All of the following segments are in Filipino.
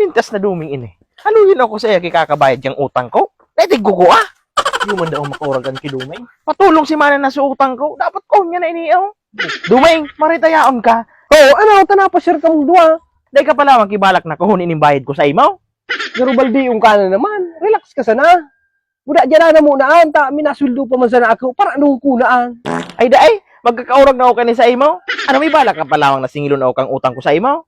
Mintas na duming ini. Haluin ako sa iya kikabayad yung utang ko. Dahil gugo ah. Yung man daw makauragan kay Dumeng. Patulong si Mana na sa utang ko. Dapat ko niya na iniyaw. Duming, maritayaon ka. Oo, ano, tanapa-share ka mong duwa. Dahil ka pala magkibalak na kuhunin yung bayad ko sa imaw. Garubaldi yung ka na naman. Relax ka sana. Buda dyan na munaan, ta, minasuldo pa man sana ako, para anong kunaan. Ay daay, magkakaurag na ako kani sa imaw. Ano may balak ka palawang na singilon ako kang utang ko sa imaw?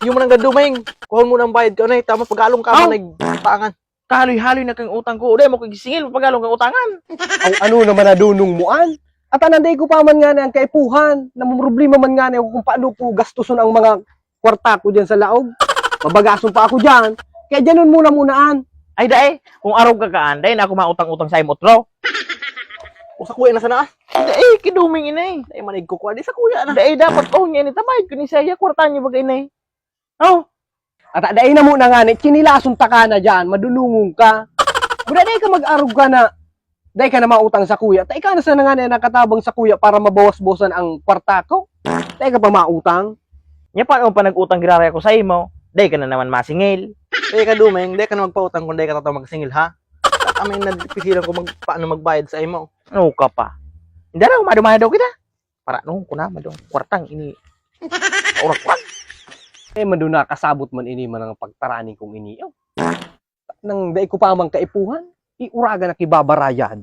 Yung man ang Dumeng. Kuhon mo ng bayad ko na tama pag-along ka man nagpaangan. Kahaloy-haloy na kang utang ko. Dahil mo kagisingil pagalong kang utangan. Ang ano naman na dunong muan. At ananday ko pa man nga na ang kaipuhan. Namumroblema man nga na kung paano po gastuson ang mga kwarta ko dyan sa laog. Mabagason pa ako dyan. Kaya dyanon munaan. Ay daay, kung araw ka kaan, dahil na ako mautang-utang sa imotro. O sa kuya na sana ah. Daay, kiduming inay. Ay manig ko kuha di sa kuya na. Daay, dapat ko niya ni tabayad ko ni saya. Kwarta niyo bagay inay. Oh, At daay na muna nga ni, chinilason ta ka na dyan, madulungong ka. Buda daay ka mag-arog ka na, daay ka na mautang sa kuya. Daay ka na sana nga na nakatabang sa kuya para mabawas-bawasan ang kwarta ko. Daay ka pa mautang. nya paano pa nag-utang giraraya ko sa imo? Daay ka na naman masingil. Dahil ka Dumeng, dahil ka na magpautang kung dahil ka tataw magsingil ha. Kami nagpisilan ko paano magbayad sa imo. Ano ka pa? Hindi na, umado-mado daw kita. Para nung kunama daw, kwartang ini. Urak-urak. Maduna kasabot man ini man ang pagtarani kong ini. Nang daay ko pa mang kaipuhan, iuraga na kibabarayad.